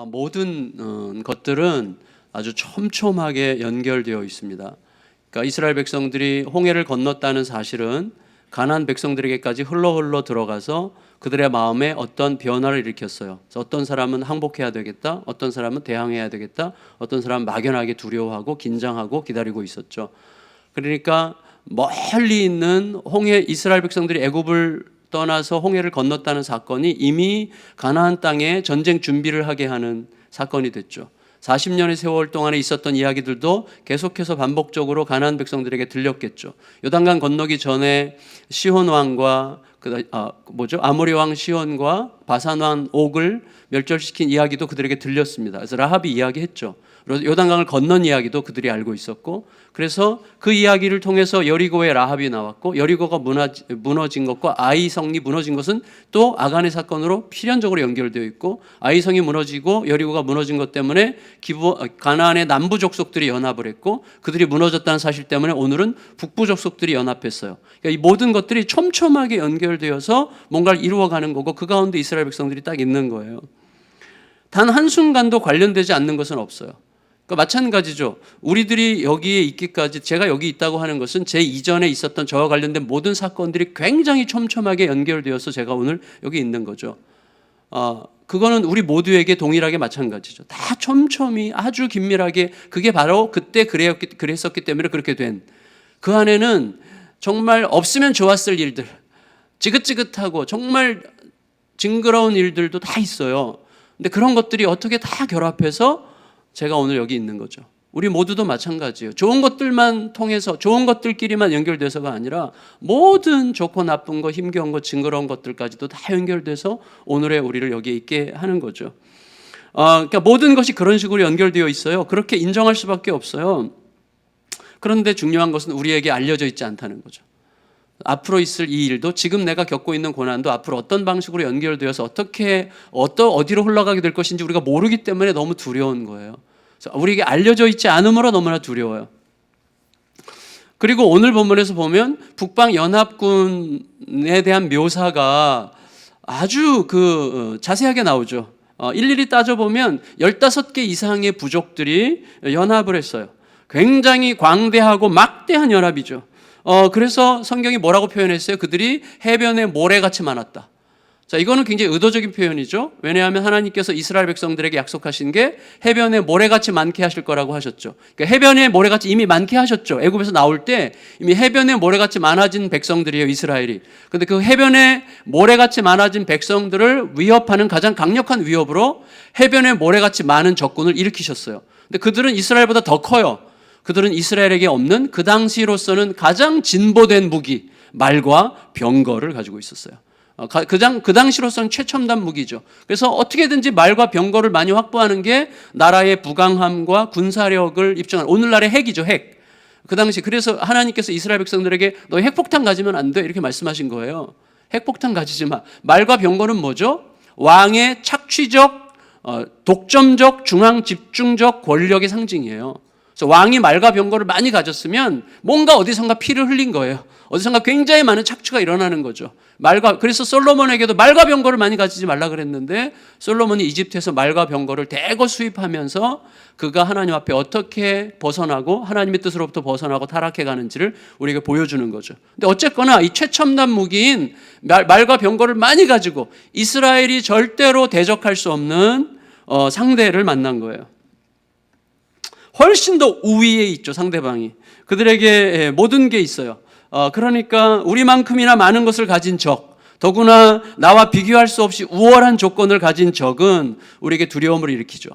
모든 것들은 아주 촘촘하게 연결되어 있습니다. 그러니까 이스라엘 백성들이 홍해를 건넜다는 사실은 가나안 백성들에게까지 흘러 들어가서 그들의 마음에 어떤 변화를 일으켰어요. 어떤 사람은 항복해야 되겠다, 어떤 사람은 대항해야 되겠다, 어떤 사람은 막연하게 두려워하고 긴장하고 기다리고 있었죠. 그러니까 멀리 있는 이스라엘 백성들이 애굽을 떠나서 홍해를 건넜다는 사건이 이미 가나안 땅에 전쟁 준비를 하게 하는 사건이 됐죠. 40년의 세월 동안에 있었던 이야기들도 계속해서 반복적으로 가나안 백성들에게 들렸겠죠. 요단강 건너기 전에 시혼 왕과 아모리 왕 시혼과 바산 왕 옥을 멸절시킨 이야기도 그들에게 들렸습니다. 그래서 라합이 이야기했죠. 요단강을 건넌 이야기도 그들이 알고 있었고, 그래서 그 이야기를 통해서 여리고의 라합이 나왔고, 여리고가 무너진 것과 아이성이 무너진 것은 또 아간의 사건으로 필연적으로 연결되어 있고, 아이성이 무너지고 여리고가 무너진 것 때문에 가나안의 남부 족속들이 연합을 했고, 그들이 무너졌다는 사실 때문에 오늘은 북부 족속들이 연합했어요. 그러니까 이 모든 것들이 촘촘하게 연결되어서 뭔가를 이루어가는 거고, 그 가운데 이스라엘 백성들이 딱 있는 거예요. 단 한순간도 관련되지 않는 것은 없어요. 그러니까 마찬가지죠. 우리들이 여기에 있기까지, 제가 여기 있다고 하는 것은 제 이전에 있었던 저와 관련된 모든 사건들이 굉장히 촘촘하게 연결되어서 제가 오늘 여기 있는 거죠. 그거는 우리 모두에게 동일하게 마찬가지죠. 다 촘촘히 아주 긴밀하게, 그게 바로 그때 그랬었기 때문에 그렇게 된, 그 안에는 정말 없으면 좋았을 일들, 지긋지긋하고 정말 징그러운 일들도 다 있어요. 근데 그런 것들이 어떻게 다 결합해서 제가 오늘 여기 있는 거죠. 우리 모두도 마찬가지예요. 좋은 것들만 통해서, 좋은 것들끼리만 연결돼서가 아니라 모든 좋고 나쁜 것, 힘겨운 것, 징그러운 것들까지도 다 연결돼서 오늘의 우리를 여기에 있게 하는 거죠. 그러니까 모든 것이 그런 식으로 연결되어 있어요. 그렇게 인정할 수밖에 없어요. 그런데 중요한 것은 우리에게 알려져 있지 않다는 거죠. 앞으로 있을 이 일도, 지금 내가 겪고 있는 고난도 앞으로 어떤 방식으로 연결되어서 어디로 흘러가게 될 것인지 우리가 모르기 때문에 너무 두려운 거예요. 우리에게 알려져 있지 않으므로 너무나 두려워요. 그리고 오늘 본문에서 보면 북방 연합군에 대한 묘사가 아주 자세하게 나오죠. 일일이 따져보면 15개 이상의 부족들이 연합을 했어요. 굉장히 광대하고 막대한 연합이죠. 그래서 성경이 뭐라고 표현했어요? 그들이 해변에 모래같이 많았다. 자, 이거는 굉장히 의도적인 표현이죠. 왜냐하면 하나님께서 이스라엘 백성들에게 약속하신 게 해변에 모래같이 많게 하실 거라고 하셨죠. 그러니까 해변에 모래같이 이미 많게 하셨죠. 애굽에서 나올 때 이미 해변에 모래같이 많아진 백성들이에요, 이스라엘이. 근데 그 해변에 모래같이 많아진 백성들을 위협하는 가장 강력한 위협으로 해변에 모래같이 많은 적군을 일으키셨어요. 근데 그들은 이스라엘보다 더 커요. 그들은 이스라엘에게 없는 그 당시로서는 가장 진보된 무기, 말과 병거를 가지고 있었어요. 그 당시로서는 최첨단 무기죠. 그래서 어떻게든지 말과 병거를 많이 확보하는 게 나라의 부강함과 군사력을 입증하는, 오늘날의 핵이죠, 핵. 그 당시, 그래서 하나님께서 이스라엘 백성들에게 너 핵폭탄 가지면 안 돼, 이렇게 말씀하신 거예요. 핵폭탄 가지지 마. 말과 병거는 뭐죠? 왕의 착취적, 독점적, 중앙 집중적 권력의 상징이에요. 그래서 왕이 말과 병거를 많이 가졌으면 뭔가 어디선가 피를 흘린 거예요. 어디선가 굉장히 많은 착취가 일어나는 거죠. 그래서 솔로몬에게도 말과 병거를 많이 가지지 말라 그랬는데, 솔로몬이 이집트에서 말과 병거를 대거 수입하면서 그가 하나님 앞에 어떻게 벗어나고 하나님의 뜻으로부터 벗어나고 타락해 가는지를 우리에게 보여주는 거죠. 근데 어쨌거나 이 최첨단 무기인 말과 병거를 많이 가지고 이스라엘이 절대로 대적할 수 없는 상대를 만난 거예요. 훨씬 더 우위에 있죠, 상대방이. 그들에게 모든 게 있어요. 그러니까 우리만큼이나 많은 것을 가진 적, 더구나 나와 비교할 수 없이 우월한 조건을 가진 적은 우리에게 두려움을 일으키죠.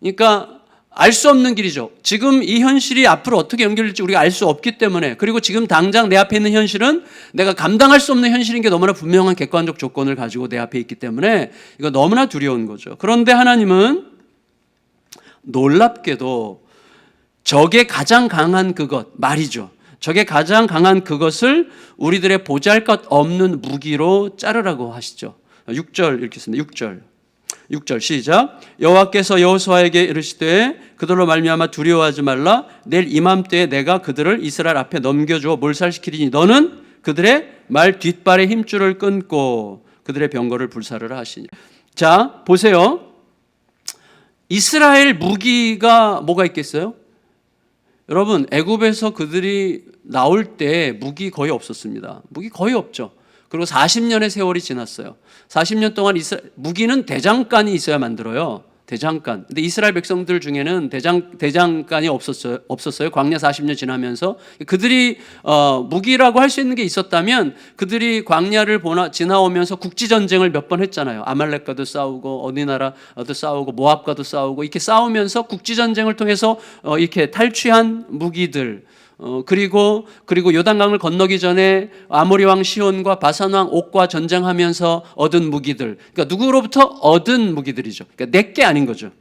그러니까 알 수 없는 길이죠. 지금 이 현실이 앞으로 어떻게 연결될지 우리가 알 수 없기 때문에, 그리고 지금 당장 내 앞에 있는 현실은 내가 감당할 수 없는 현실인 게 너무나 분명한 객관적 조건을 가지고 내 앞에 있기 때문에 이거 너무나 두려운 거죠. 그런데 하나님은 놀랍게도 적의 가장 강한 그것, 말이죠. 적의 가장 강한 그것을 우리들의 보잘것없는 무기로 자르라고 하시죠. 6절 읽겠습니다. 6절 시작. 여호와께서 여호수아에게 이르시되 그들로 말미암아 두려워하지 말라. 내일 이맘때에 내가 그들을 이스라엘 앞에 넘겨주어 몰살시키리니 너는 그들의 말 뒷발의 힘줄을 끊고 그들의 병거를 불사르라 하시니. 자, 보세요. 이스라엘 무기가 뭐가 있겠어요? 여러분, 애굽에서 그들이 나올 때 무기 거의 없었습니다. 무기 거의 없죠. 그리고 40년의 세월이 지났어요. 40년 동안 무기는 대장간이 있어야 만들어요. 대장간. 근데 이스라엘 백성들 중에는 대장간이 없었어요. 광야 40년 지나면서. 그들이 무기라고 할 수 있는 게 있었다면 그들이 광야를 지나오면서 국지전쟁을 몇 번 했잖아요. 아말렉과도 싸우고 어느 나라도 싸우고 모압과도 싸우고 이렇게 싸우면서 국지전쟁을 통해서 이렇게 탈취한 무기들, 그리고 요단강을 건너기 전에 아모리 왕 시온과 바산 왕 옥과 전쟁하면서 얻은 무기들, 그러니까 누구로부터 얻은 무기들이죠. 그러니까 내게 아닌 거죠.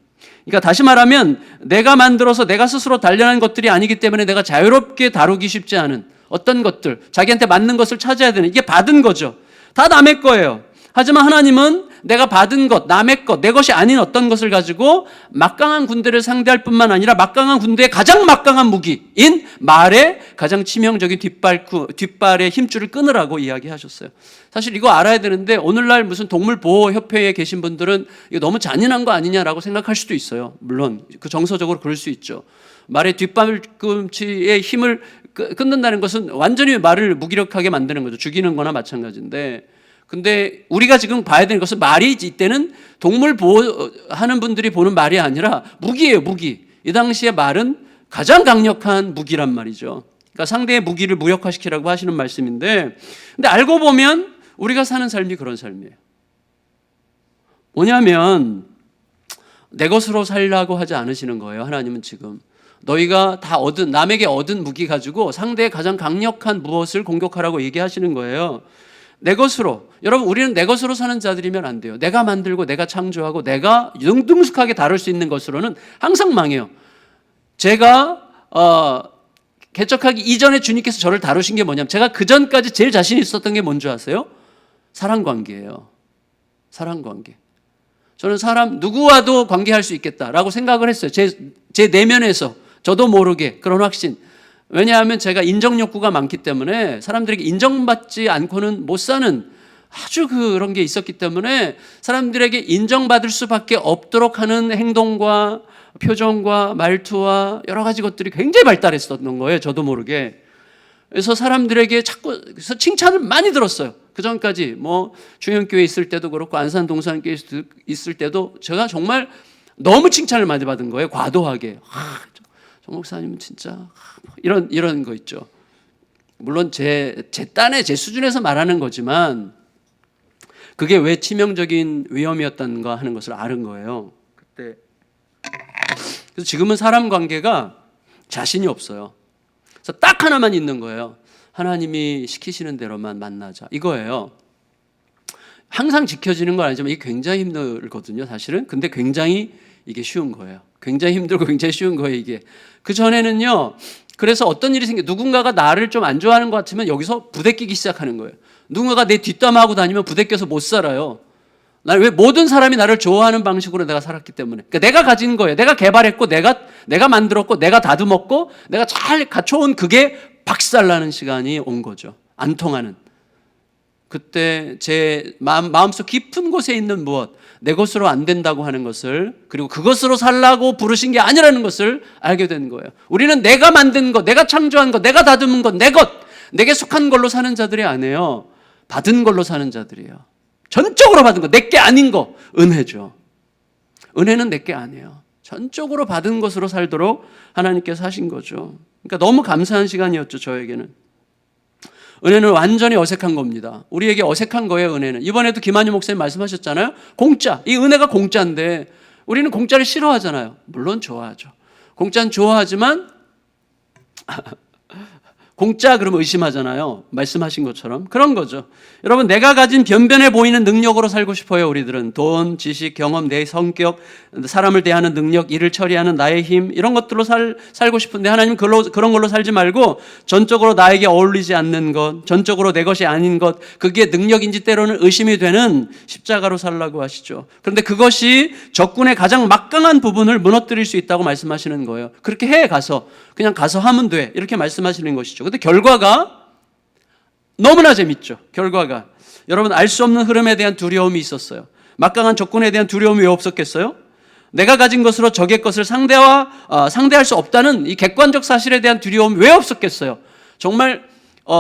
그러니까 다시 말하면 내가 만들어서 내가 스스로 단련한 것들이 아니기 때문에 내가 자유롭게 다루기 쉽지 않은 어떤 것들, 자기한테 맞는 것을 찾아야 되는, 이게 받은 거죠. 다 남의 거예요. 하지만 하나님은 내가 받은 것, 남의 것, 내 것이 아닌 어떤 것을 가지고 막강한 군대를 상대할 뿐만 아니라 막강한 군대의 가장 막강한 무기인 말의 가장 치명적인 뒷발의 힘줄을 끊으라고 이야기하셨어요. 사실 이거 알아야 되는데 오늘날 무슨 동물보호협회에 계신 분들은 이거 너무 잔인한 거 아니냐라고 생각할 수도 있어요. 물론 그 정서적으로 그럴 수 있죠. 말의 뒷발꿈치의 힘을 끊는다는 것은 완전히 말을 무기력하게 만드는 거죠. 죽이는 거나 마찬가지인데, 근데 우리가 지금 봐야 되는 것은 말이 이때는 동물 보호하는 분들이 보는 말이 아니라 무기예요, 무기. 이 당시에 말은 가장 강력한 무기란 말이죠. 그러니까 상대의 무기를 무력화시키라고 하시는 말씀인데, 근데 알고 보면 우리가 사는 삶이 그런 삶이에요. 뭐냐면 내 것으로 살라고 하지 않으시는 거예요. 하나님은 지금 너희가 다 남에게 얻은 무기 가지고 상대의 가장 강력한 무엇을 공격하라고 얘기하시는 거예요. 내 것으로. 여러분, 우리는 내 것으로 사는 자들이면 안 돼요. 내가 만들고 내가 창조하고 내가 능숙하게 다룰 수 있는 것으로는 항상 망해요. 제가 개척하기 이전에 주님께서 저를 다루신 게 뭐냐면, 제가 그 전까지 제일 자신 있었던 게 뭔지 아세요? 사랑관계예요. 사랑관계. 저는 사람 누구와도 관계할 수 있겠다라고 생각을 했어요. 제 내면에서 저도 모르게 그런 확신. 왜냐하면 제가 인정 욕구가 많기 때문에 사람들에게 인정받지 않고는 못 사는 아주 그런 게 있었기 때문에 사람들에게 인정받을 수밖에 없도록 하는 행동과 표정과 말투와 여러 가지 것들이 굉장히 발달했었던 거예요. 저도 모르게. 그래서 사람들에게 자꾸 칭찬을 많이 들었어요. 그 전까지 중형교회 있을 때도 그렇고 안산 동산교회 있을 때도 제가 정말 너무 칭찬을 많이 받은 거예요. 과도하게. 정 목사님은 진짜 이런 거 있죠. 물론 제 딴에 제 수준에서 말하는 거지만 그게 왜 치명적인 위험이었던가 하는 것을 아는 거예요. 그때. 그래서 지금은 사람 관계가 자신이 없어요. 그래서 딱 하나만 있는 거예요. 하나님이 시키시는 대로만 만나자. 이거예요. 항상 지켜지는 건 아니지만 이게 굉장히 힘들거든요, 사실은. 근데 굉장히 이게 쉬운 거예요. 굉장히 힘들고 굉장히 쉬운 거예요, 이게. 그 전에는요, 그래서 어떤 일이 누군가가 나를 좀 안 좋아하는 것 같으면 여기서 부대끼기 시작하는 거예요. 누군가가 내 뒷담화하고 다니면 부대껴서 못 살아요. 왜 모든 사람이 나를 좋아하는 방식으로 내가 살았기 때문에. 그러니까 내가 가진 거예요. 내가 개발했고, 내가 만들었고, 내가 다듬었고, 내가 잘 갖춰온 그게 박살나는 시간이 온 거죠. 안 통하는. 그때 제 마음속 깊은 곳에 있는 무엇, 내 것으로 안 된다고 하는 것을, 그리고 그것으로 살라고 부르신 게 아니라는 것을 알게 된 거예요. 우리는 내가 만든 것, 내가 창조한 것, 내가 다듬은 것, 내 것, 내게 속한 걸로 사는 자들이 아니에요. 받은 걸로 사는 자들이에요. 전적으로 받은 것, 내게 아닌 거, 은혜죠. 은혜는 내게 아니에요. 전적으로 받은 것으로 살도록 하나님께서 하신 거죠. 그러니까 너무 감사한 시간이었죠, 저에게는. 은혜는 완전히 어색한 겁니다. 우리에게 어색한 거예요, 은혜는. 이번에도 김한유 목사님 말씀하셨잖아요. 공짜. 이 은혜가 공짜인데 우리는 공짜를 싫어하잖아요. 물론 좋아하죠. 공짜는 좋아하지만 공짜 그러면 의심하잖아요. 말씀하신 것처럼. 그런 거죠. 여러분, 내가 가진 변변해 보이는 능력으로 살고 싶어요, 우리들은. 돈, 지식, 경험, 내 성격, 사람을 대하는 능력, 일을 처리하는 나의 힘, 이런 것들로 살고 싶은데 하나님은 그런 걸로 살지 말고 전적으로 나에게 어울리지 않는 것, 전적으로 내 것이 아닌 것, 그게 능력인지 때로는 의심이 되는 십자가로 살라고 하시죠. 그런데 그것이 적군의 가장 막강한 부분을 무너뜨릴 수 있다고 말씀하시는 거예요. 그렇게 해 가서. 그냥 가서 하면 돼. 이렇게 말씀하시는 것이죠. 근데 결과가 너무나 재밌죠. 결과가. 여러분, 알 수 없는 흐름에 대한 두려움이 있었어요. 막강한 적군에 대한 두려움이 왜 없었겠어요? 내가 가진 것으로 적의 것을 상대할 수 없다는 이 객관적 사실에 대한 두려움이 왜 없었겠어요? 정말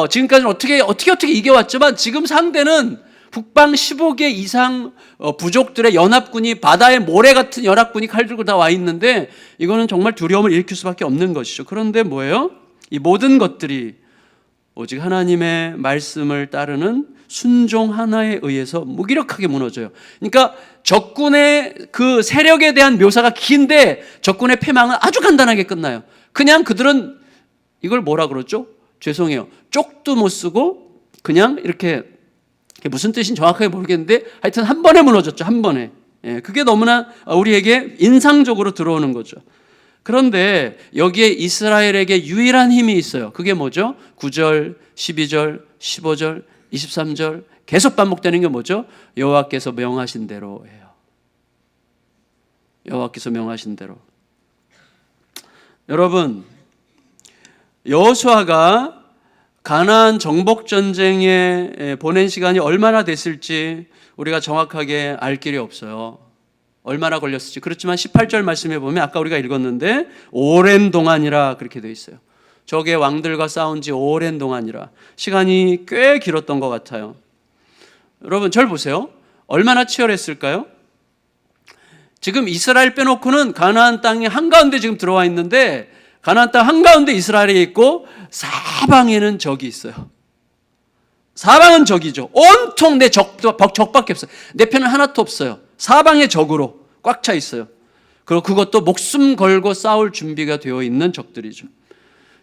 지금까지는 어떻게 이겨왔지만 지금 상대는 북방 15개 이상 부족들의 연합군이 바다의 모래 같은 연합군이 칼 들고 다 와 있는데 이거는 정말 두려움을 일으킬 수밖에 없는 것이죠. 그런데 뭐예요? 이 모든 것들이 오직 하나님의 말씀을 따르는 순종 하나에 의해서 무기력하게 무너져요. 그러니까 적군의 그 세력에 대한 묘사가 긴데 적군의 패망은 아주 간단하게 끝나요. 그냥 그들은 이걸 뭐라 그러죠? 죄송해요. 쪽도 못 쓰고 그냥 이렇게 무슨 뜻인지 정확하게 모르겠는데 하여튼 한 번에 무너졌죠. 한 번에. 그게 너무나 우리에게 인상적으로 들어오는 거죠. 그런데 여기에 이스라엘에게 유일한 힘이 있어요. 그게 뭐죠? 9절, 12절, 15절, 23절 계속 반복되는 게 뭐죠? 여호와께서 명하신 대로예요. 여호와께서 명하신 대로. 여러분, 여호수아가 가나안 정복 전쟁에 보낸 시간이 얼마나 됐을지 우리가 정확하게 알 길이 없어요. 얼마나 걸렸을지. 그렇지만 18절 말씀에 보면 아까 우리가 읽었는데 오랜 동안이라 그렇게 돼 있어요. 적의 왕들과 싸운 지 오랜 동안이라. 시간이 꽤 길었던 것 같아요. 여러분 절 보세요. 얼마나 치열했을까요? 지금 이스라엘 빼놓고는 가나안 땅이 한가운데 지금 들어와 있는데 가나안 땅 한가운데 이스라엘이 있고 사방에는 적이 있어요. 사방은 적이죠. 온통 내 적밖에 없어요. 내 편은 하나도 없어요. 사방에 적으로 꽉 차 있어요. 그리고 그것도 목숨 걸고 싸울 준비가 되어 있는 적들이죠.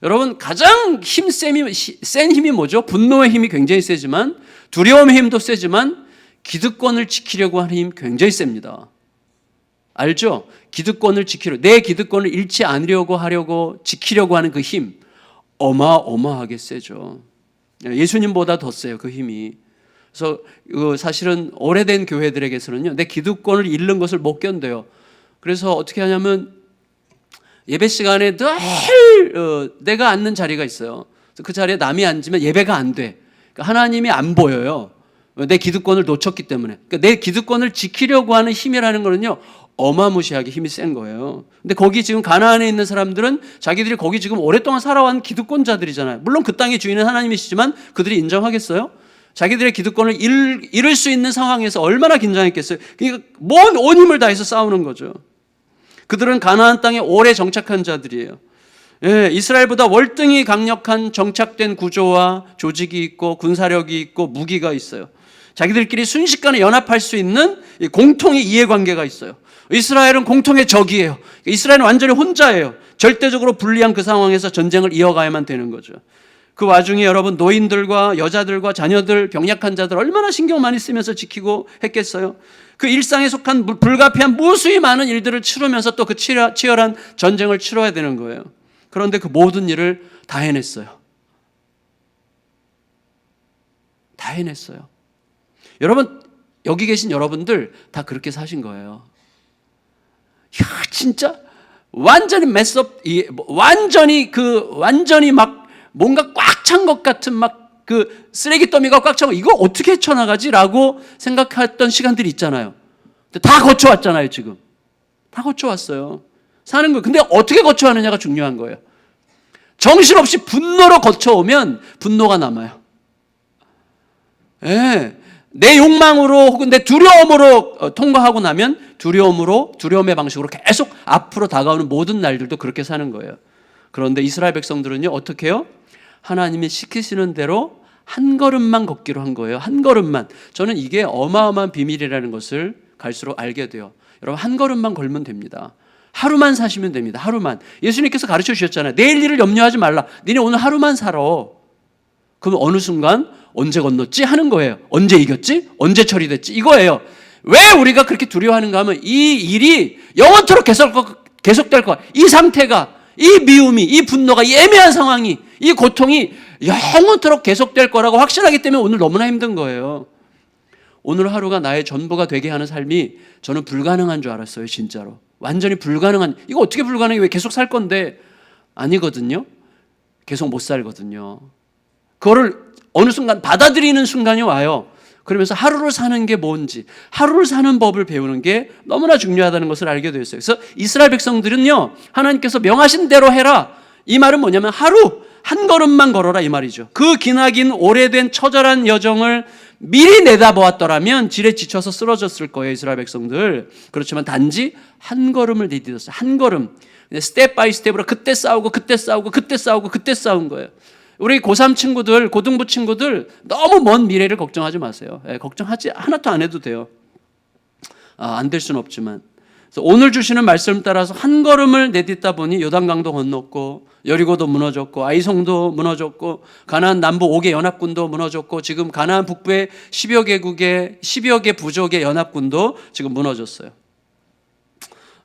여러분 가장 센 힘이 뭐죠? 분노의 힘이 굉장히 세지만 두려움의 힘도 세지만 기득권을 지키려고 하는 힘이 굉장히 셉니다. 알죠? 기득권을 내 기득권을 잃지 않으려고 지키려고 하는 그 힘 어마어마하게 세죠. 예수님보다 더 세요. 그 힘이. 그래서 사실은 오래된 교회들에게서는요 내 기득권을 잃는 것을 못 견뎌요. 그래서 어떻게 하냐면 예배 시간에 늘 내가 앉는 자리가 있어요. 그 자리에 남이 앉으면 예배가 안 돼. 그러니까 하나님이 안 보여요. 내 기득권을 놓쳤기 때문에. 그러니까 내 기득권을 지키려고 하는 힘이라는 거는요 어마무시하게 힘이 센 거예요. 근데 거기 지금 가나안에 있는 사람들은 자기들이 거기 지금 오랫동안 살아온 기득권자들이잖아요. 물론 그 땅의 주인은 하나님이시지만 그들이 인정하겠어요? 자기들의 기득권을 잃을 수 있는 상황에서 얼마나 긴장했겠어요? 그러니까 온 힘을 다해서 싸우는 거죠. 그들은 가나안 땅에 오래 정착한 자들이에요. 이스라엘보다 월등히 강력한 정착된 구조와 조직이 있고 군사력이 있고 무기가 있어요. 자기들끼리 순식간에 연합할 수 있는 공통의 이해관계가 있어요. 이스라엘은 공통의 적이에요. 이스라엘은 완전히 혼자예요. 절대적으로 불리한 그 상황에서 전쟁을 이어가야만 되는 거죠. 그 와중에 여러분 노인들과 여자들과 자녀들, 병약한 자들 얼마나 신경 많이 쓰면서 지키고 했겠어요. 그 일상에 속한 불가피한 무수히 많은 일들을 치르면서 또 그 치열한 전쟁을 치러야 되는 거예요. 그런데 그 모든 일을 다 해냈어요. 다 해냈어요. 여러분 여기 계신 여러분들 다 그렇게 사신 거예요. 야 진짜 완전히 완전히 막 뭔가 꽉 찬 것 같은 막 그 쓰레기 더미가 꽉 차고 이거 어떻게 헤쳐나가지라고 생각했던 시간들이 있잖아요. 근데 다 거쳐왔잖아요. 지금 다 거쳐왔어요. 사는 거. 근데 어떻게 거쳐왔느냐가 중요한 거예요. 정신없이 분노로 거쳐오면 분노가 남아요. 내 욕망으로 혹은 내 두려움으로 통과하고 나면 두려움의 방식으로 계속 앞으로 다가오는 모든 날들도 그렇게 사는 거예요. 그런데 이스라엘 백성들은요 어떻게 해요? 하나님이 시키시는 대로 한 걸음만 걷기로 한 거예요. 한 걸음만. 저는 이게 어마어마한 비밀이라는 것을 갈수록 알게 돼요. 여러분 한 걸음만 걸면 됩니다. 하루만 사시면 됩니다. 하루만. 예수님께서 가르쳐 주셨잖아요. 내일 일을 염려하지 말라. 니네 오늘 하루만 살아. 그럼 어느 순간 언제 건넜지? 하는 거예요. 언제 이겼지? 언제 처리됐지? 이거예요. 왜 우리가 그렇게 두려워하는가 하면 이 일이 영원토록 계속될 것. 이 상태가, 이 미움이, 이 분노가, 이 애매한 상황이, 이 고통이 영원토록 계속될 거라고 확신하기 때문에 오늘 너무나 힘든 거예요. 오늘 하루가 나의 전부가 되게 하는 삶이 저는 불가능한 줄 알았어요. 진짜로. 완전히 불가능한. 이거 어떻게 불가능해? 왜 계속 살 건데? 아니거든요. 계속 못 살거든요. 그거를 어느 순간 받아들이는 순간이 와요. 그러면서 하루를 사는 게 뭔지, 하루를 사는 법을 배우는 게 너무나 중요하다는 것을 알게 되었어요. 그래서 이스라엘 백성들은요, 하나님께서 명하신 대로 해라. 이 말은 뭐냐면 하루 한 걸음만 걸어라 이 말이죠. 그 기나긴 오래된 처절한 여정을 미리 내다보았더라면 지레 지쳐서 쓰러졌을 거예요, 이스라엘 백성들. 그렇지만 단지 한 걸음을 내딛었어요. 한 걸음. 스텝 바이 스텝으로 그때 싸우고 그때 싸우고 그때 싸우고 그때 싸운 거예요. 우리 고3 친구들, 고등부 친구들 너무 먼 미래를 걱정하지 마세요. 걱정하지 하나도 안 해도 돼요. 안 될 수는 없지만. 그래서 오늘 주시는 말씀 따라서 한 걸음을 내딛다 보니 요단강도 건넜고 여리고도 무너졌고 아이송도 무너졌고 가나안 남부 5개 연합군도 무너졌고 지금 가나안 북부의 10여 개 부족의 연합군도 지금 무너졌어요.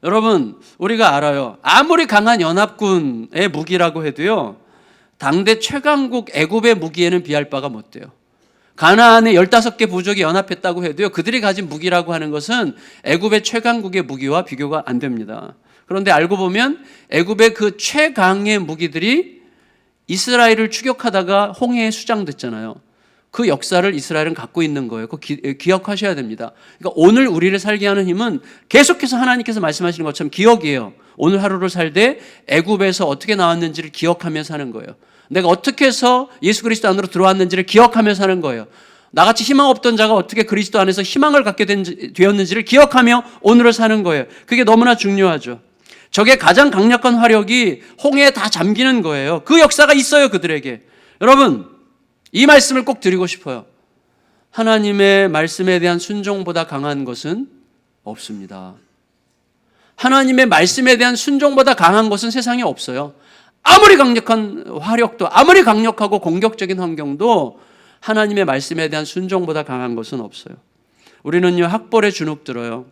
여러분, 우리가 알아요. 아무리 강한 연합군의 무기라고 해도요, 당대 최강국 애굽의 무기에는 비할 바가 못 돼요. 가나안의 15개 부족이 연합했다고 해도요, 그들이 가진 무기라고 하는 것은 애굽의 최강국의 무기와 비교가 안 됩니다. 그런데 알고 보면 애굽의 그 최강의 무기들이 이스라엘을 추격하다가 홍해에 수장됐잖아요. 그 역사를 이스라엘은 갖고 있는 거예요. 그거 기억하셔야 됩니다. 그러니까 오늘 우리를 살게 하는 힘은 계속해서 하나님께서 말씀하시는 것처럼 기억이에요. 오늘 하루를 살되 애굽에서 어떻게 나왔는지를 기억하며 사는 거예요. 내가 어떻게 해서 예수 그리스도 안으로 들어왔는지를 기억하며 사는 거예요. 나같이 희망 없던 자가 어떻게 그리스도 안에서 희망을 갖게 되었는지를 기억하며 오늘을 사는 거예요. 그게 너무나 중요하죠. 적의 가장 강력한 화력이 홍해에 다 잠기는 거예요. 그 역사가 있어요, 그들에게. 여러분, 이 말씀을 꼭 드리고 싶어요. 하나님의 말씀에 대한 순종보다 강한 것은 없습니다. 하나님의 말씀에 대한 순종보다 강한 것은 세상에 없어요. 아무리 강력한 화력도, 아무리 강력하고 공격적인 환경도 하나님의 말씀에 대한 순종보다 강한 것은 없어요. 우리는요, 학벌에 주눅 들어요.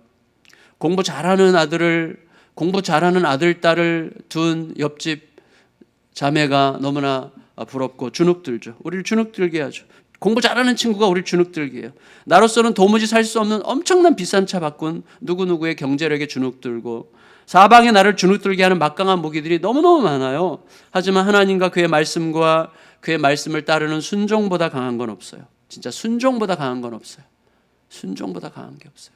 공부 잘하는 아들, 딸을 둔 옆집 자매가 너무나 부럽고 주눅 들죠. 우리를 주눅 들게 하죠. 공부 잘하는 친구가 우리를 주눅 들게 해요. 나로서는 도무지 살 수 없는 엄청난 비싼 차 바꾼 누구누구의 경제력에 주눅 들고 사방에 나를 주눅 들게 하는 막강한 무기들이 너무너무 많아요. 하지만 하나님과 그의 말씀과 그의 말씀을 따르는 순종보다 강한 건 없어요. 진짜 순종보다 강한 건 없어요. 순종보다 강한 게 없어요.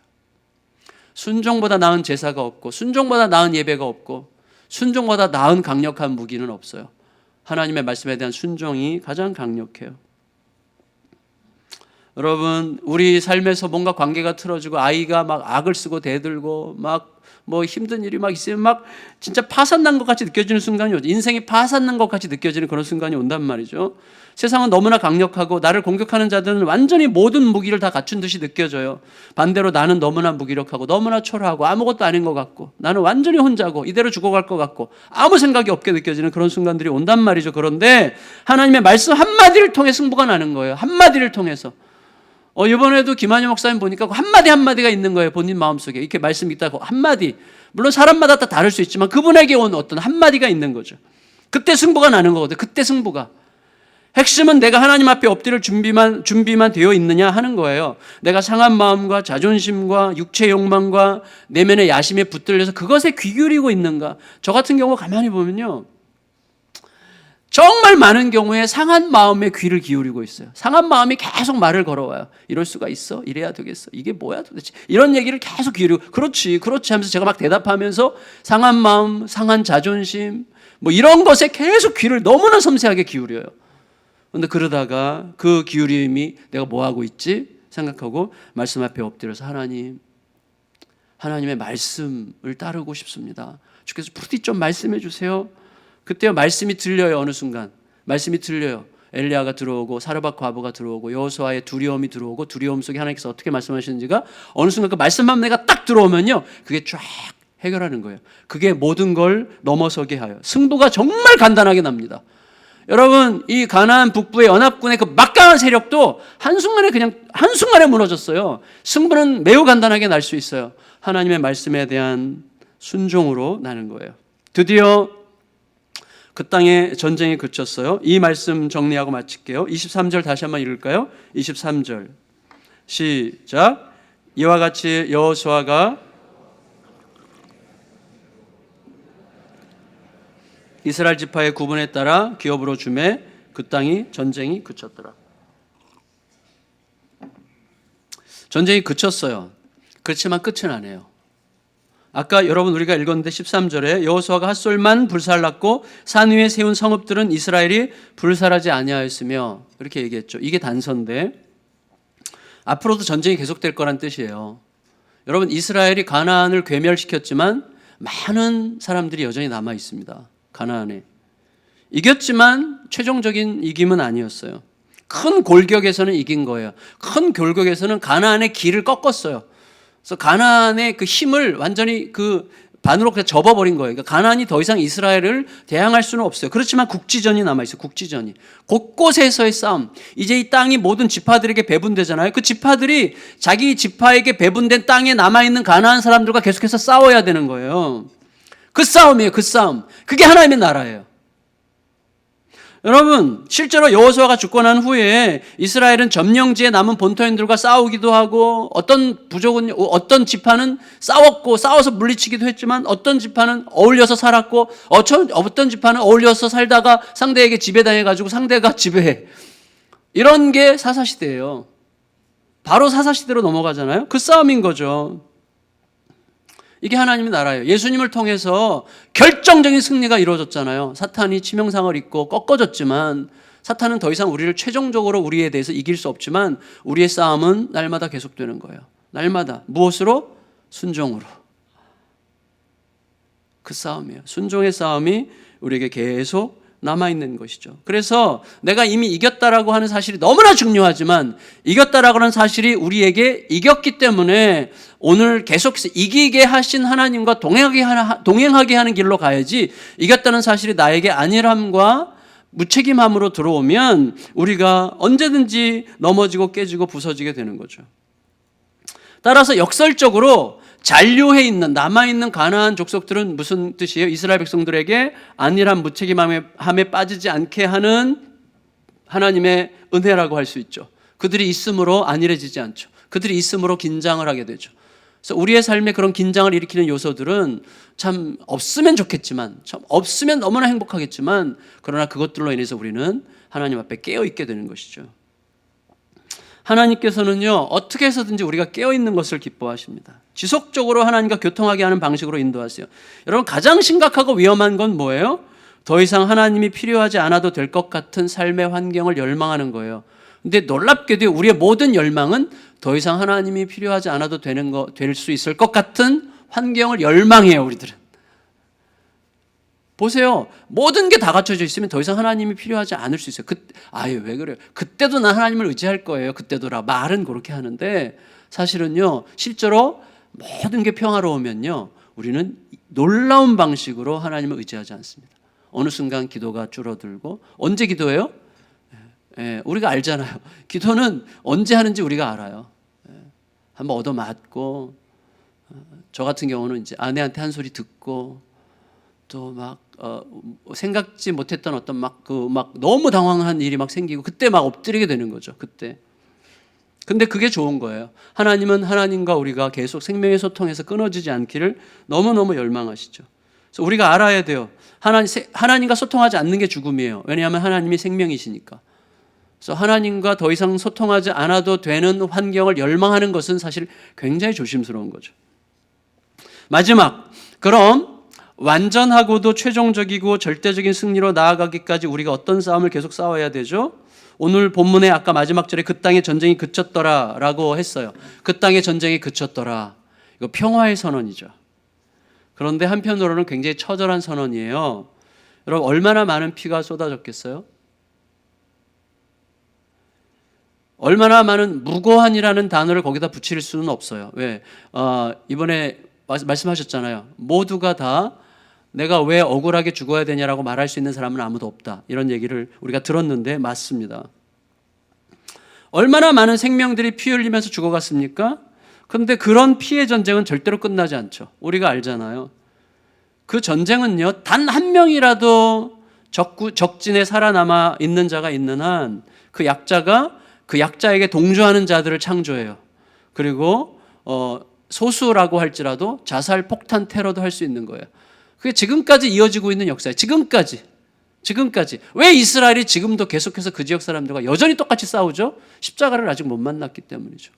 순종보다 나은 제사가 없고 순종보다 나은 예배가 없고 순종보다 나은 강력한 무기는 없어요. 하나님의 말씀에 대한 순종이 가장 강력해요. 여러분, 우리 삶에서 뭔가 관계가 틀어지고 아이가 막 악을 쓰고 대들고 막 뭐 힘든 일이 막 있으면 막 진짜 파산난 것 같이 느껴지는 순간이 오죠. 인생이 파산난 것 같이 느껴지는 그런 순간이 온단 말이죠. 세상은 너무나 강력하고 나를 공격하는 자들은 완전히 모든 무기를 다 갖춘 듯이 느껴져요. 반대로 나는 너무나 무기력하고 너무나 초라하고 아무것도 아닌 것 같고 나는 완전히 혼자고 이대로 죽어갈 것 같고 아무 생각이 없게 느껴지는 그런 순간들이 온단 말이죠. 그런데 하나님의 말씀 한마디를 통해 승부가 나는 거예요. 한마디를 통해서. 이번에도 김한희 목사님 보니까 한마디가 있는 거예요. 본인 마음속에. 이렇게 말씀 있다고 한마디. 물론 사람마다 다 다를 수 있지만 그분에게 온 어떤 한마디가 있는 거죠. 그때 승부가 나는 거거든요. 그때 승부가. 핵심은 내가 하나님 앞에 엎드릴 준비만 되어 있느냐 하는 거예요. 내가 상한 마음과 자존심과 육체 욕망과 내면의 야심에 붙들려서 그것에 귀 기울이고 있는가. 저 같은 경우 가만히 보면요. 정말 많은 경우에 상한 마음에 귀를 기울이고 있어요. 상한 마음이 계속 말을 걸어와요. 이럴 수가 있어? 이래야 되겠어? 이게 뭐야 도대체? 이런 얘기를 계속 기울이고 그렇지 하면서 제가 막 대답하면서 상한 마음, 상한 자존심 뭐 이런 것에 계속 귀를 너무나 섬세하게 기울여요. 그런데 그러다가 그 기울임이 내가 뭐 하고 있지? 생각하고 말씀 앞에 엎드려서 하나님의 말씀을 따르고 싶습니다. 주께서 부디 좀 말씀해 주세요. 그때 말씀이 들려요. 어느 순간 말씀이 들려요. 엘리야가 들어오고 사르밧 과부가 들어오고 여호수아의 두려움이 들어오고 두려움 속에 하나님께서 어떻게 말씀하시는지가 어느 순간 그 말씀만 내가 딱 들어오면요. 그게 쫙 해결하는 거예요. 그게 모든 걸 넘어서게 하여 승부가 정말 간단하게 납니다. 여러분, 이 가나안 북부의 연합군의 그 막강한 세력도 한순간에 무너졌어요. 승부는 매우 간단하게 날 수 있어요. 하나님의 말씀에 대한 순종으로 나는 거예요. 드디어 그 땅에 전쟁이 그쳤어요. 이 말씀 정리하고 마칠게요. 23절 다시 한번 읽을까요? 23절 시작. 이와 같이 여호수아가 이스라엘 지파의 구분에 따라 기업으로 주매 그 땅이 전쟁이 그쳤더라. 전쟁이 그쳤어요. 그렇지만 끝은 아니에요. 아까 여러분 우리가 읽었는데 13절에 여호수아가 핫솔만 불살랐고 산 위에 세운 성읍들은 이스라엘이 불살하지 아니하였으며 이렇게 얘기했죠. 이게 단서인데 앞으로도 전쟁이 계속될 거란 뜻이에요. 여러분 이스라엘이 가나안을 괴멸시켰지만 많은 사람들이 여전히 남아 있습니다. 가나안에. 이겼지만 최종적인 이김은 아니었어요. 큰 골격에서는 이긴 거예요. 큰 골격에서는 가나안의 길을 꺾었어요. 그래서 가나안의 그 힘을 완전히 그 반으로 그냥 접어버린 거예요. 그러니까 가나안이 더 이상 이스라엘을 대항할 수는 없어요. 그렇지만 국지전이 남아있어요. 국지전이. 곳곳에서의 싸움. 이제 이 땅이 모든 지파들에게 배분되잖아요. 그 지파들이 자기 지파에게 배분된 땅에 남아있는 가나안 사람들과 계속해서 싸워야 되는 거예요. 그 싸움이에요. 그 싸움. 그게 하나님의 나라예요. 여러분 실제로 여호수아가 죽고 난 후에 이스라엘은 점령지에 남은 본토인들과 싸우기도 하고 어떤 부족은 어떤 지파는 싸워서 물리치기도 했지만 어떤 지파는 어울려서 살았고 어떤 지파는 어울려서 살다가 상대에게 지배당해가지고 상대가 지배해. 이런 게 사사시대예요. 바로 사사시대로 넘어가잖아요. 그 싸움인 거죠. 이게 하나님의 나라예요. 예수님을 통해서 결정적인 승리가 이루어졌잖아요. 사탄이 치명상을 입고 꺾어졌지만 사탄은 더 이상 우리를 최종적으로 우리에 대해서 이길 수 없지만 우리의 싸움은 날마다 계속되는 거예요. 날마다. 무엇으로? 순종으로. 그 싸움이에요. 순종의 싸움이 우리에게 계속 남아있는 것이죠. 그래서 내가 이미 이겼다라고 하는 사실이 너무나 중요하지만 이겼다라고 하는 사실이 우리에게 이겼기 때문에 오늘 계속해서 이기게 하신 하나님과 동행하게 하는 길로 가야지 이겼다는 사실이 나에게 안일함과 무책임함으로 들어오면 우리가 언제든지 넘어지고 깨지고 부서지게 되는 거죠. 따라서 역설적으로 잔류해 있는 남아있는 가나안 족속들은 무슨 뜻이에요? 이스라엘 백성들에게 안일한 무책임함에 빠지지 않게 하는 하나님의 은혜라고 할 수 있죠. 그들이 있음으로 안일해지지 않죠. 그들이 있음으로 긴장을 하게 되죠. 그래서 우리의 삶에 그런 긴장을 일으키는 요소들은 참 없으면 좋겠지만 참 없으면 너무나 행복하겠지만 그러나 그것들로 인해서 우리는 하나님 앞에 깨어있게 되는 것이죠. 하나님께서는요 어떻게 해서든지 우리가 깨어있는 것을 기뻐하십니다. 지속적으로 하나님과 교통하게 하는 방식으로 인도하세요. 여러분 가장 심각하고 위험한 건 뭐예요? 더 이상 하나님이 필요하지 않아도 될 것 같은 삶의 환경을 열망하는 거예요. 근데 놀랍게도 우리의 모든 열망은 더 이상 하나님이 필요하지 않아도 될 수 있을 것 같은 환경을 열망해요. 우리들은. 보세요. 모든 게 다 갖춰져 있으면 더 이상 하나님이 필요하지 않을 수 있어요. 왜 그래요? 그때도 난 하나님을 의지할 거예요. 그때도라. 말은 그렇게 하는데 사실은요. 실제로 모든 게 평화로우면요. 우리는 놀라운 방식으로 하나님을 의지하지 않습니다. 어느 순간 기도가 줄어들고 언제 기도해요? 우리가 알잖아요. 기도는 언제 하는지 우리가 알아요. 한번 얻어맞고 저 같은 경우는 이제 아내한테 한 소리 듣고 또 막 생각지 못했던 어떤 막 너무 당황한 일이 막 생기고 그때 막 엎드리게 되는 거죠. 그때. 근데 그게 좋은 거예요. 하나님은 하나님과 우리가 계속 생명의 소통에서 끊어지지 않기를 너무너무 열망하시죠. 그래서 우리가 알아야 돼요. 하나님과 소통하지 않는 게 죽음이에요. 왜냐하면 하나님이 생명이시니까. 그래서 하나님과 더 이상 소통하지 않아도 되는 환경을 열망하는 것은 사실 굉장히 조심스러운 거죠. 마지막, 그럼 완전하고도 최종적이고 절대적인 승리로 나아가기까지 우리가 어떤 싸움을 계속 싸워야 되죠? 오늘 본문에 아까 마지막 절에 그 땅의 전쟁이 그쳤더라 라고 했어요. 그 땅의 전쟁이 그쳤더라. 이거 평화의 선언이죠. 그런데 한편으로는 굉장히 처절한 선언이에요. 여러분 얼마나 많은 피가 쏟아졌겠어요? 얼마나 많은 무고한이라는 단어를 거기다 붙일 수는 없어요. 왜? 이번에 말씀하셨잖아요. 모두가 다 내가 왜 억울하게 죽어야 되냐라고 말할 수 있는 사람은 아무도 없다. 이런 얘기를 우리가 들었는데 맞습니다. 얼마나 많은 생명들이 피 흘리면서 죽어갔습니까? 그런데 그런 피의 전쟁은 절대로 끝나지 않죠. 우리가 알잖아요. 그 전쟁은요. 단 한 명이라도 적진에 살아남아 있는 자가 있는 한 그 약자가 그 약자에게 동조하는 자들을 창조해요. 그리고 소수라고 할지라도 자살, 폭탄, 테러도 할 수 있는 거예요. 그게 지금까지 이어지고 있는 역사예요. 지금까지. 왜 이스라엘이 지금도 계속해서 그 지역 사람들과 여전히 똑같이 싸우죠? 십자가를 아직 못 만났기 때문이죠.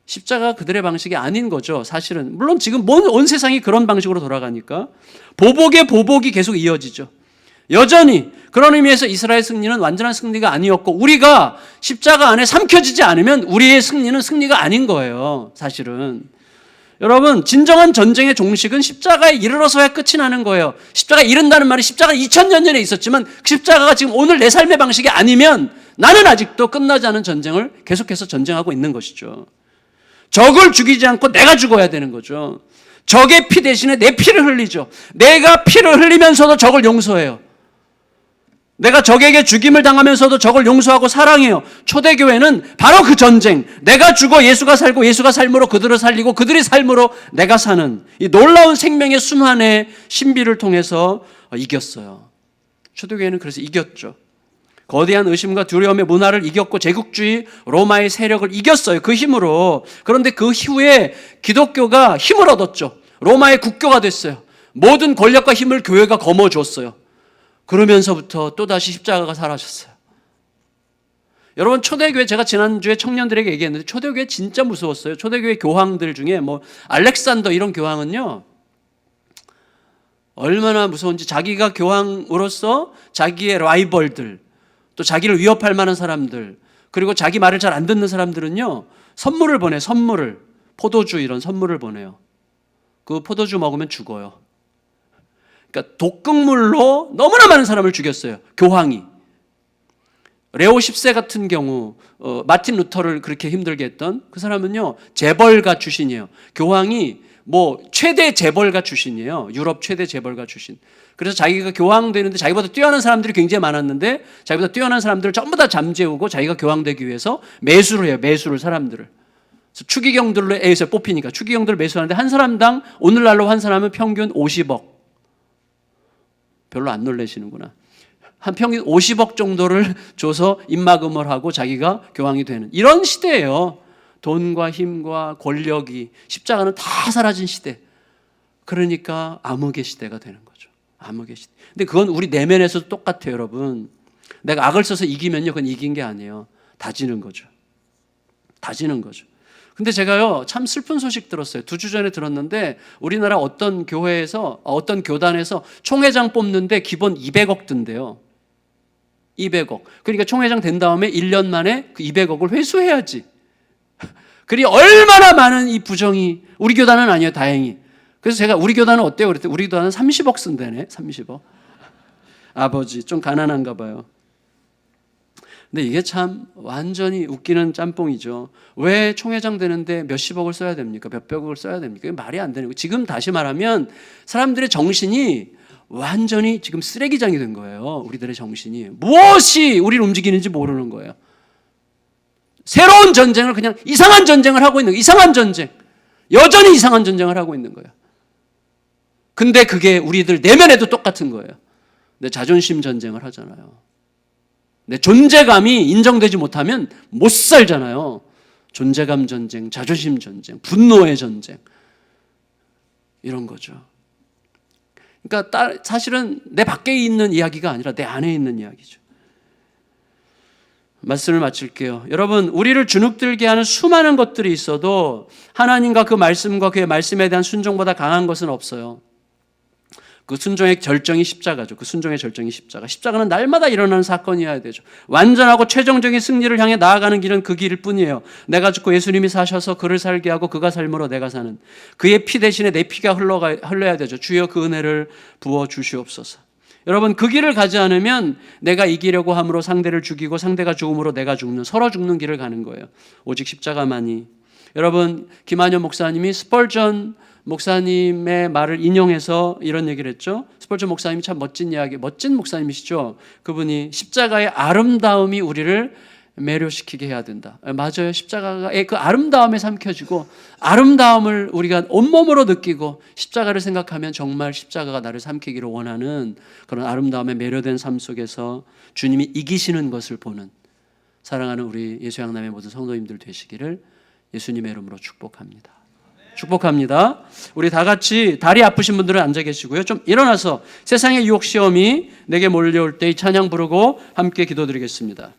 십자가 그들의 방식이 아닌 거죠. 사실은 물론 지금 온 세상이 그런 방식으로 돌아가니까 보복의 보복이 계속 이어지죠. 여전히 그런 의미에서 이스라엘 승리는 완전한 승리가 아니었고, 우리가 십자가 안에 삼켜지지 않으면 우리의 승리는 승리가 아닌 거예요. 사실은 여러분, 진정한 전쟁의 종식은 십자가에 이르러서야 끝이 나는 거예요. 십자가에 이른다는 말이 십자가 2000년 전에 있었지만 그 십자가가 지금 오늘 내 삶의 방식이 아니면 나는 아직도 끝나지 않은 전쟁을 계속해서 전쟁하고 있는 것이죠. 적을 죽이지 않고 내가 죽어야 되는 거죠. 적의 피 대신에 내 피를 흘리죠. 내가 피를 흘리면서도 적을 용서해요. 내가 적에게 죽임을 당하면서도 적을 용서하고 사랑해요. 초대교회는 바로 그 전쟁, 내가 죽어 예수가 살고 예수가 삶으로 그들을 살리고 그들이 삶으로 내가 사는 이 놀라운 생명의 순환의 신비를 통해서 이겼어요. 초대교회는 그래서 이겼죠. 거대한 의심과 두려움의 문화를 이겼고 제국주의 로마의 세력을 이겼어요. 그 힘으로. 그런데 그 이후에 기독교가 힘을 얻었죠. 로마의 국교가 됐어요. 모든 권력과 힘을 교회가 거머쥐었어요. 그러면서부터 또다시 십자가가 사라졌어요. 여러분, 초대교회, 제가 지난주에 청년들에게 얘기했는데 초대교회 진짜 무서웠어요. 초대교회 교황들 중에 알렉산더 이런 교황은요, 얼마나 무서운지, 자기가 교황으로서 자기의 라이벌들, 또 자기를 위협할 만한 사람들, 그리고 자기 말을 잘 안 듣는 사람들은요, 선물을 보내요. 선물을. 포도주 이런 선물을 보내요. 그 포도주 먹으면 죽어요. 그러니까 독극물로 너무나 많은 사람을 죽였어요. 교황이. 레오 10세 같은 경우 마틴 루터를 그렇게 힘들게 했던 그 사람은요, 재벌가 출신이에요. 교황이 최대 재벌가 출신이에요. 유럽 최대 재벌가 출신. 그래서 자기가 교황 되는데 자기보다 뛰어난 사람들이 굉장히 많았는데 자기보다 뛰어난 사람들을 전부 다 잠재우고 자기가 교황 되기 위해서 매수를 해요. 매수를, 사람들을. 그래서 추기경들로 A에서 뽑히니까 추기경들을 매수하는데 한 사람당 오늘날로 환산하면 평균 50억. 별로 안 놀라시는구나. 한 평균 50억 정도를 줘서 입막음을 하고 자기가 교황이 되는 이런 시대예요. 돈과 힘과 권력이, 십자가는 다 사라진 시대. 그러니까 암흑의 시대가 되는 거죠. 암흑의 시대. 근데 그건 우리 내면에서도 똑같아요, 여러분. 내가 악을 써서 이기면요, 그건 이긴 게 아니에요. 다지는 거죠. 다지는 거죠. 근데 제가요, 참 슬픈 소식 들었어요. 2주 전에 들었는데 우리나라 어떤 교회에서, 어떤 교단에서 총회장 뽑는데 기본 200억 든대요. 200억. 그러니까 총회장 된 다음에 1년 만에 그 200억을 회수해야지. 그리 얼마나 많은 이 부정이, 우리 교단은 아니에요, 다행히. 그래서 제가 우리 교단은 어때요? 그랬더니 우리 교단은 30억 쓴다네, 30억. 아버지, 좀 가난한가 봐요. 근데 이게 참 완전히 웃기는 짬뽕이죠. 왜 총회장 되는데 몇십억을 써야 됩니까? 몇백억을 써야 됩니까? 이게 말이 안 되는 거예요. 지금 다시 말하면 사람들의 정신이 완전히 지금 쓰레기장이 된 거예요. 우리들의 정신이. 무엇이 우리를 움직이는지 모르는 거예요. 새로운 전쟁을, 그냥 이상한 전쟁을 하고 있는 거예요. 이상한 전쟁. 여전히 이상한 전쟁을 하고 있는 거예요. 근데 그게 우리들 내면에도 똑같은 거예요. 내 자존심 전쟁을 하잖아요. 내 존재감이 인정되지 못하면 못 살잖아요. 존재감 전쟁, 자존심 전쟁, 분노의 전쟁, 이런 거죠. 그러니까 사실은 내 밖에 있는 이야기가 아니라 내 안에 있는 이야기죠. 말씀을 마칠게요. 여러분, 우리를 주눅들게 하는 수많은 것들이 있어도 하나님과 그 말씀과 그의 말씀에 대한 순종보다 강한 것은 없어요. 그 순종의 절정이 십자가죠. 그 순종의 절정이 십자가. 십자가는 날마다 일어나는 사건이어야 되죠. 완전하고 최종적인 승리를 향해 나아가는 길은 그 길일 뿐이에요. 내가 죽고 예수님이 사셔서 그를 살게 하고 그가 삶으로 내가 사는, 그의 피 대신에 내 피가 흘러야 되죠. 주여 그 은혜를 부어 주시옵소서. 여러분, 그 길을 가지 않으면 내가 이기려고 함으로 상대를 죽이고 상대가 죽음으로 내가 죽는, 서로 죽는 길을 가는 거예요. 오직 십자가만이. 여러분, 김한현 목사님이 스펄전 목사님의 말을 인용해서 이런 얘기를 했죠. 스펄전 목사님이 참 멋진 이야기, 멋진 목사님이시죠. 그분이 십자가의 아름다움이 우리를 매료시키게 해야 된다. 맞아요. 십자가의 그 아름다움에 삼켜지고 아름다움을 우리가 온몸으로 느끼고 십자가를 생각하면 정말 십자가가 나를 삼키기를 원하는 그런 아름다움에 매료된 삶 속에서 주님이 이기시는 것을 보는, 사랑하는 우리 예수양남의 모든 성도님들 되시기를 예수님의 이름으로 축복합니다. 축복합니다. 우리 다 같이, 다리 아프신 분들은 앉아 계시고요. 좀 일어나서 세상의 유혹 시험이 내게 몰려올 때 이 찬양 부르고 함께 기도드리겠습니다.